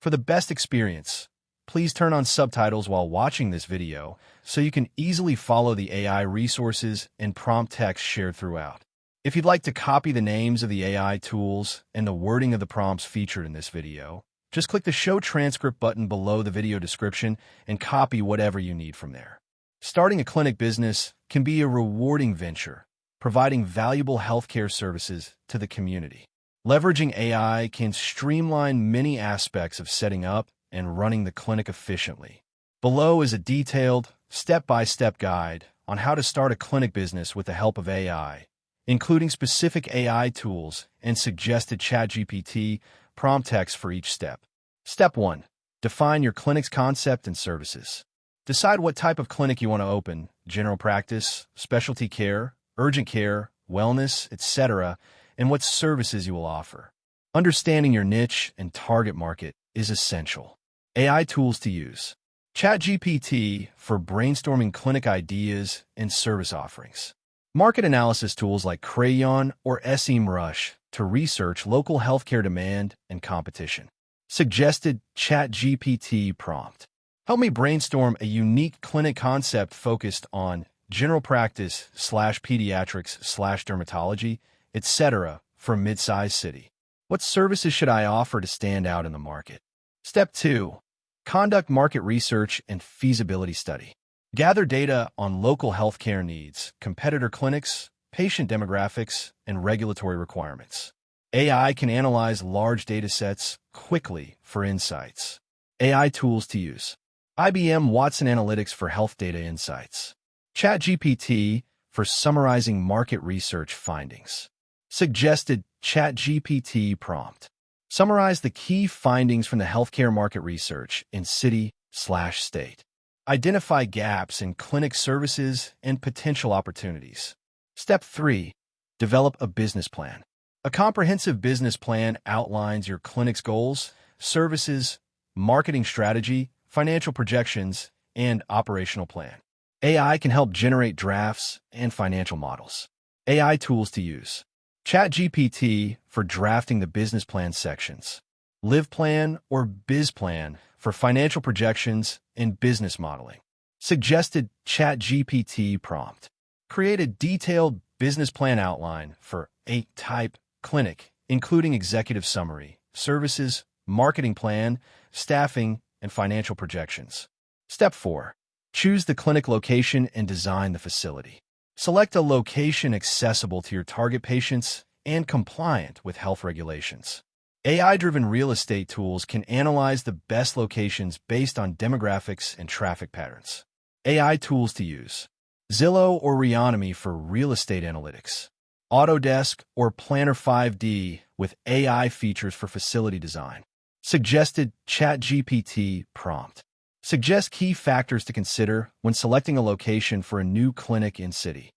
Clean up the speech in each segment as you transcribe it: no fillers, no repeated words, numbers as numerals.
For the best experience, please turn on subtitles while watching this video so you can easily follow the AI resources and prompt text shared throughout. If you'd like to copy the names of the AI tools and the wording of the prompts featured in this video, just click the Show Transcript button below the video description and copy whatever you need from there. Starting a clinic business can be a rewarding venture, providing valuable healthcare services to the community. Leveraging AI can streamline many aspects of setting up and running the clinic efficiently. Below is a detailed, step-by-step guide on how to start a clinic business with the help of AI, including specific AI tools and suggested ChatGPT prompt text for each step. Step 1. Define your clinic's concept and services. Decide what type of clinic you want to open: general practice, specialty care, urgent care, wellness, etc., and what services you will offer. Understanding your niche and target market is essential. AI tools to use. ChatGPT for brainstorming clinic ideas and service offerings. Market analysis tools like Crayon or SEMrush to research local healthcare demand and competition. Suggested ChatGPT prompt. Help me brainstorm a unique clinic concept focused on general practice / pediatrics / dermatology, etc. for a mid-sized city. What services should I offer to stand out in the market? Step 2. Conduct market research and feasibility study. Gather data on local healthcare needs, competitor clinics, patient demographics, and regulatory requirements. AI can analyze large data sets quickly for insights. AI tools to use. IBM Watson Analytics for health data insights. ChatGPT for summarizing market research findings. Suggested ChatGPT prompt. Summarize the key findings from the healthcare market research in city/state. Identify gaps in clinic services and potential opportunities. Step 3. Develop a business plan. A comprehensive business plan outlines your clinic's goals, services, marketing strategy, financial projections, and operational plan. AI can help generate drafts and financial models. AI tools to use. ChatGPT for drafting the business plan sections. LivePlan or BizPlan for financial projections and business modeling. Suggested ChatGPT prompt. Create a detailed business plan outline for a type clinic, including executive summary, services, marketing plan, staffing, and financial projections. Step 4. Choose the clinic location and design the facility. Select a location accessible to your target patients and compliant with health regulations. AI-driven real estate tools can analyze the best locations based on demographics and traffic patterns. AI tools to use. Zillow or Reonomy for real estate analytics. Autodesk or Planner 5D with AI features for facility design. Suggested ChatGPT prompt. Suggest key factors to consider when selecting a location for a new clinic in city.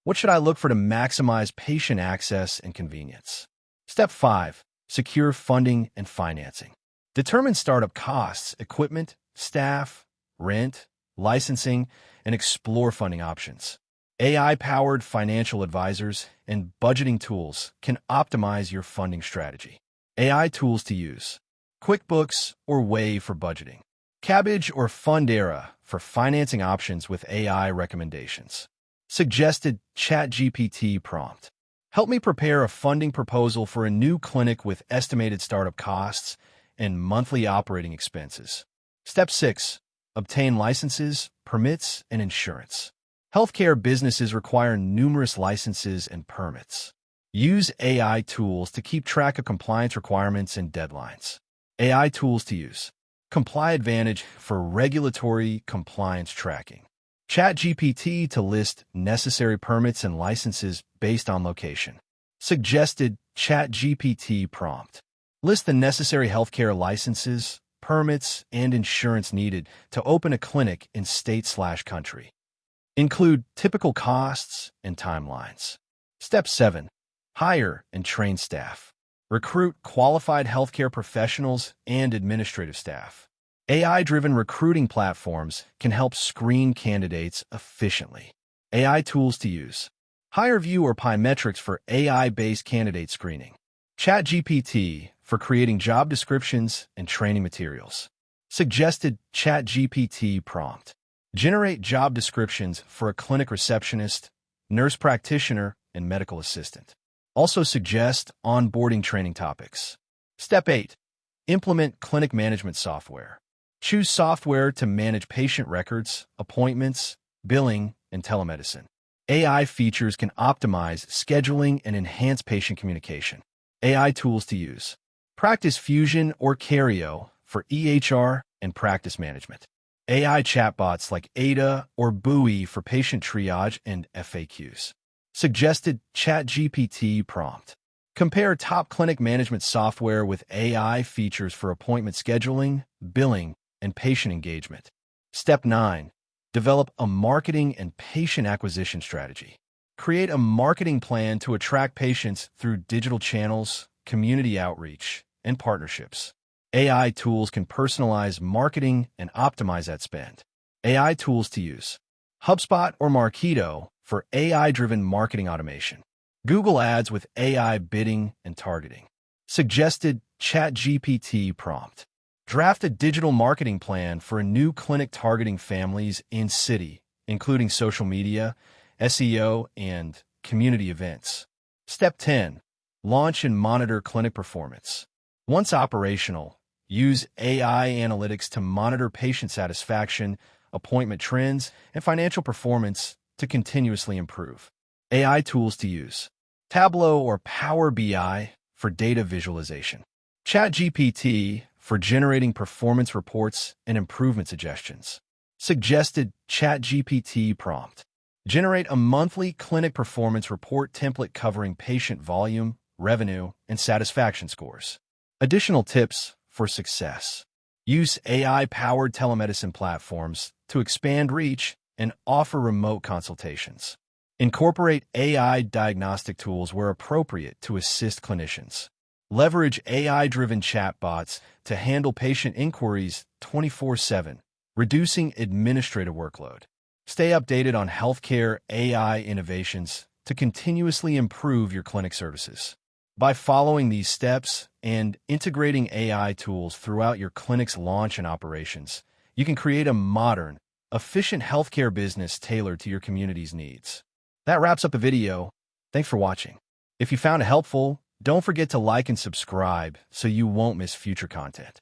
What should I look for to maximize patient access and convenience? Step 5. Secure funding and financing. Determine startup costs, equipment, staff, rent, licensing, and explore funding options. AI-powered financial advisors and budgeting tools can optimize your funding strategy. AI tools to use. QuickBooks or Wave for budgeting. Cabbage or Fundera for financing options with AI recommendations. Suggested ChatGPT prompt. Help me prepare a funding proposal for a new clinic with estimated startup costs and monthly operating expenses. Step 6. Obtain licenses, permits, and insurance. Healthcare businesses require numerous licenses and permits. Use AI tools to keep track of compliance requirements and deadlines. AI tools to use. Comply Advantage for regulatory compliance tracking. ChatGPT to list necessary permits and licenses based on location. Suggested ChatGPT prompt. List the necessary healthcare licenses, permits, and insurance needed to open a clinic in state/country. Include typical costs and timelines. Step 7. Hire and train staff. Recruit qualified healthcare professionals and administrative staff. AI-driven recruiting platforms can help screen candidates efficiently. AI tools to use. HireVue or Pymetrics for AI-based candidate screening. ChatGPT for creating job descriptions and training materials. Suggested ChatGPT prompt. Generate job descriptions for a clinic receptionist, nurse practitioner, and medical assistant. Also suggest onboarding training topics. Step 8. Implement clinic management software. Choose software to manage patient records, appointments, billing, and telemedicine. AI features can optimize scheduling and enhance patient communication. AI tools to use. Practice Fusion or Cario for EHR and practice management. AI chatbots like Ada or Buoy for patient triage and FAQs. Suggested ChatGPT prompt. Compare top clinic management software with AI features for appointment scheduling, billing, and patient engagement. Step 9. Develop a marketing and patient acquisition strategy. Create a marketing plan to attract patients through digital channels, community outreach, and partnerships. AI tools can personalize marketing and optimize that spend. AI tools to use. HubSpot or Marketo for AI-driven marketing automation. Google Ads with AI bidding and targeting. Suggested ChatGPT prompt. Draft a digital marketing plan for a new clinic targeting families in city, including social media, SEO, and community events. Step 10. Launch and monitor clinic performance. Once operational, use AI analytics to monitor patient satisfaction, appointment trends, and financial performance to continuously improve. AI tools to use. Tableau or Power BI for data visualization. ChatGPT for generating performance reports and improvement suggestions. Suggested ChatGPT prompt. Generate a monthly clinic performance report template covering patient volume, revenue, and satisfaction scores. Additional tips for success. Use AI-powered telemedicine platforms to expand reach and offer remote consultations. Incorporate AI diagnostic tools where appropriate to assist clinicians. Leverage AI-driven chatbots to handle patient inquiries 24/7, reducing administrative workload. Stay updated on healthcare AI innovations to continuously improve your clinic services. By following these steps and integrating AI tools throughout your clinic's launch and operations, you can create a modern, efficient healthcare business tailored to your community's needs. That wraps up the video. Thanks for watching. If you found it helpful, don't forget to like and subscribe so you won't miss future content.